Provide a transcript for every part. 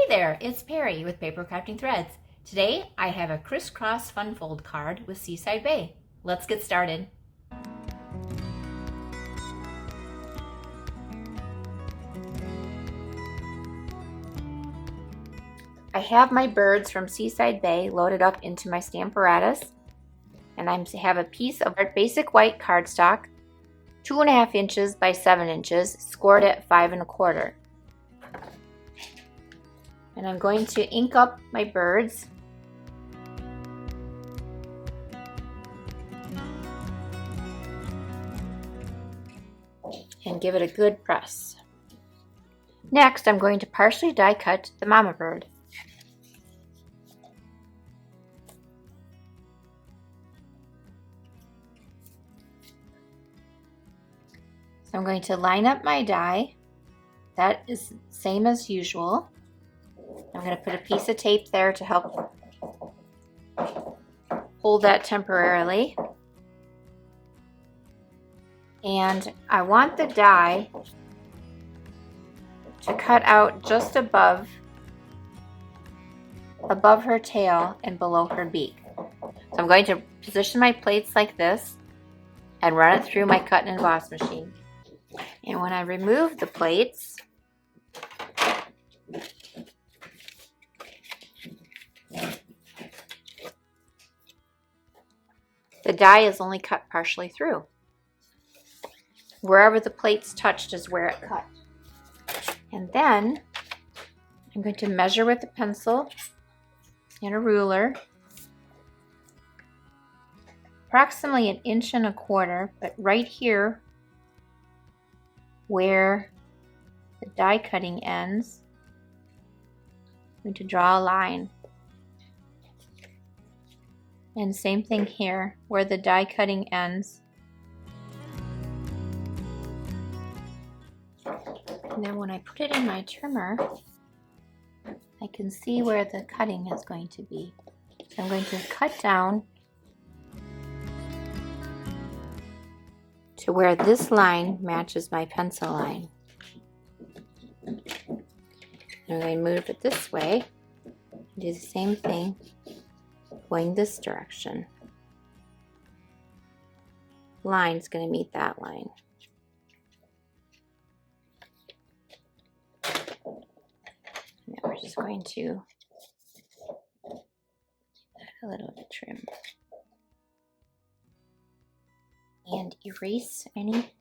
Hey there, it's Perry with Paper Crafting Threads. Today I have a Criss Cross Fun Fold card with Seaside Bay. Let's get started. I have my birds from Seaside Bay loaded up into my Stamparatus, and I have a piece of basic white cardstock, 2.5 inches by 7 inches, scored at 5 1/4. And I'm going to ink up my birds. And give it a good press. Next, I'm going to partially die cut the mama bird. So I'm going to line up my die. That is the same as usual. I'm going to put a piece of tape there to help hold that temporarily. And I want the die to cut out just above her tail and below her beak. So I'm going to position my plates like this and run it through my cut and emboss machine. And when I remove the plates, the die is only cut partially through. Wherever the plates touched is where it cut. And then I'm going to measure with a pencil and a ruler, approximately 1 1/4 inches, but right here where the die cutting ends, I'm going to draw a line. And same thing here, where the die cutting ends. And then when I put it in my trimmer, I can see where the cutting is going to be. So I'm going to cut down to where this line matches my pencil line. I'm going to move it this way and do the same thing going this direction. Line's going to meet that line. Now we're just going to add a little bit of trim and erase any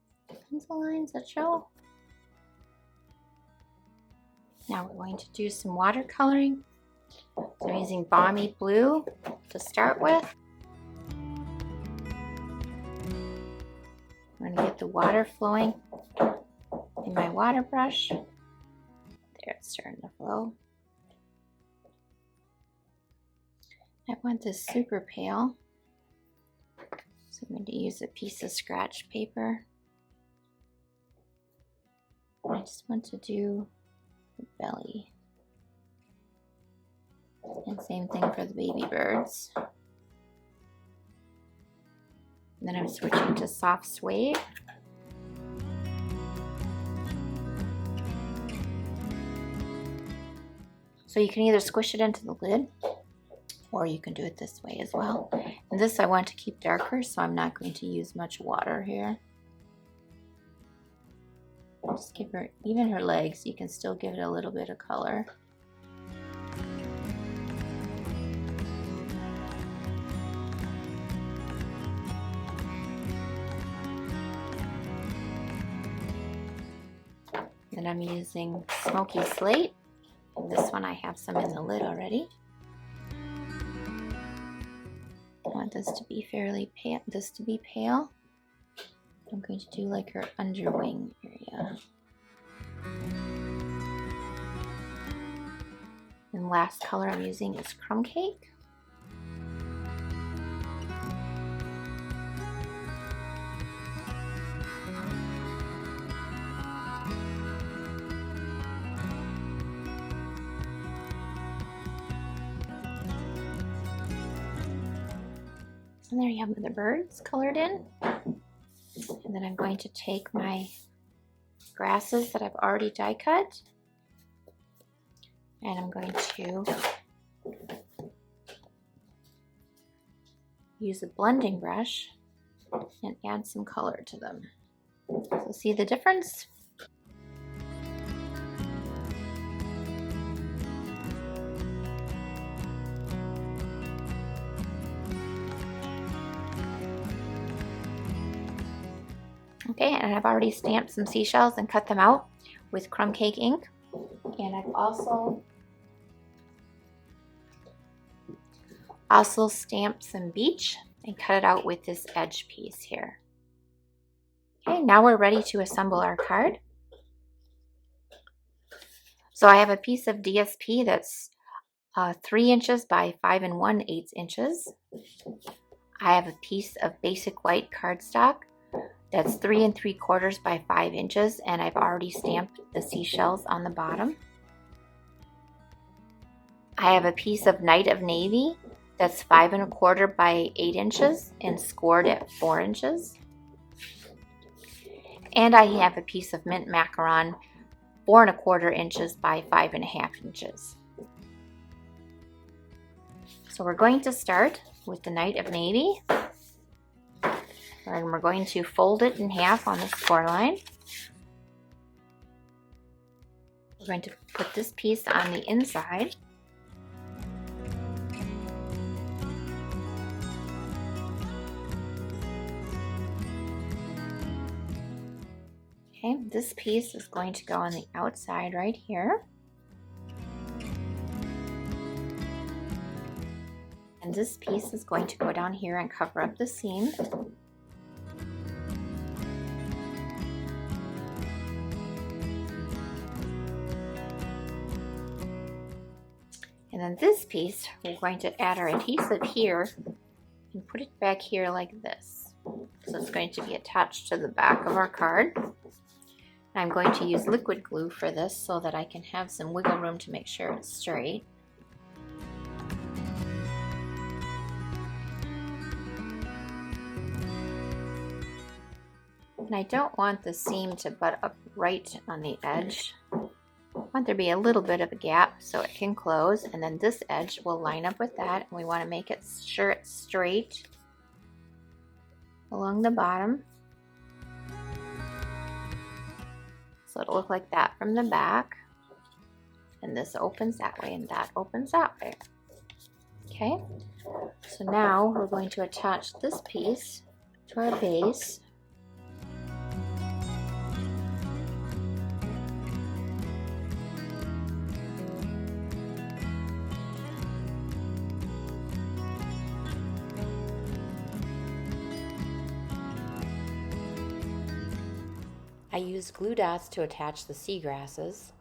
pencil lines that show. Now we're going to do some watercoloring. So I'm using Balmy Blue to start with. I'm going to get the water flowing in my water brush. There, it's starting to flow. I want this super pale, so I'm going to use a piece of scratch paper. I just want to do the belly. And same thing for the baby birds. And then I'm switching to soft suede. So you can either squish it into the lid, or you can do it this way as well. And this I want to keep darker, so I'm not going to use much water here. Just give her, even her legs, you can still give it a little bit of color. Then I'm using Smoky Slate. And this one I have some in the lid already. I want this to be fairly pale. I'm going to do like her underwing area. And last color I'm using is Crumb Cake. And there you have the birds colored in. And then I'm going to take my grasses that I've already die cut. And I'm going to use a blending brush and add some color to them. So see the difference? Okay, and I've already stamped some seashells and cut them out with crumb cake ink. And I've also stamped some beach and cut it out with this edge piece here. Okay, now we're ready to assemble our card. So I have a piece of DSP that's 3 inches by 5 1/8 inches. I have a piece of basic white cardstock that's 3 3/4 by 5 inches, and I've already stamped the seashells on the bottom. I have a piece of Night of Navy that's 5 1/4 by 8 inches and scored at 4 inches. And I have a piece of mint macaron 4 1/4 inches by 5 1/2 inches. So we're going to start with the Night of Navy. And we're going to fold it in half on the score line. We're going to put this piece on the inside. Okay, this piece is going to go on the outside right here. And this piece is going to go down here and cover up the seam. And then this piece, we're going to add our adhesive here and put it back here like this. So it's going to be attached to the back of our card. And I'm going to use liquid glue for this so that I can have some wiggle room to make sure it's straight. And I don't want the seam to butt up right on the edge. I want there to be a little bit of a gap so it can close, and then this edge will line up with that, and we want to make it sure it's straight along the bottom. So it'll look like that from the back, and this opens that way and that opens that way. Okay, so now we're going to attach this piece to our base. I used glue dots to attach the seagrasses.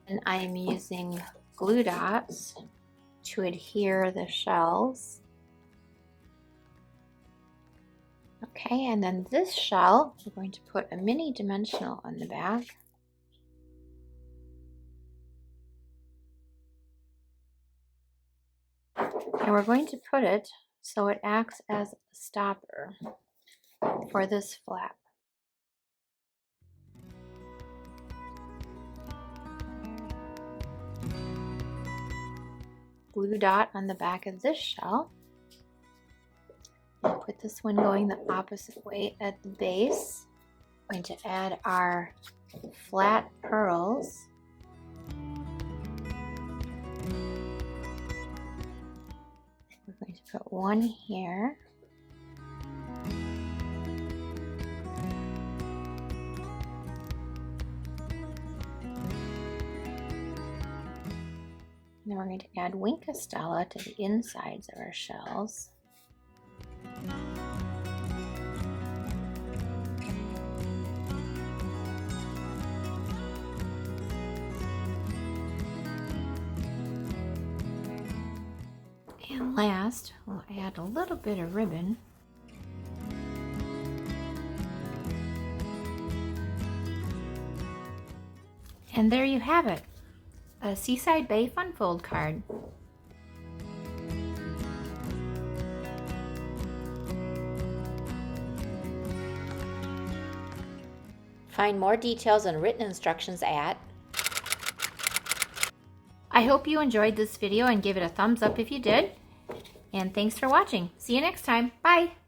And I am using glue dots to adhere the shells. Okay, and then this shell, we're going to put a mini dimensional on the back. And we're going to put it so it acts as a stopper for this flap. Glue dot on the back of this shell. Put this one going the opposite way at the base. I'm going to add our flat pearls. We're going to put one here. And then we're going to add Wink Stella to the insides of our shells. And last, we'll add a little bit of ribbon. And there you have it, a Seaside Bay Fun Fold card. Find more details and written instructions at. I hope you enjoyed this video and give it a thumbs up if you did. And thanks for watching. See you next time. Bye!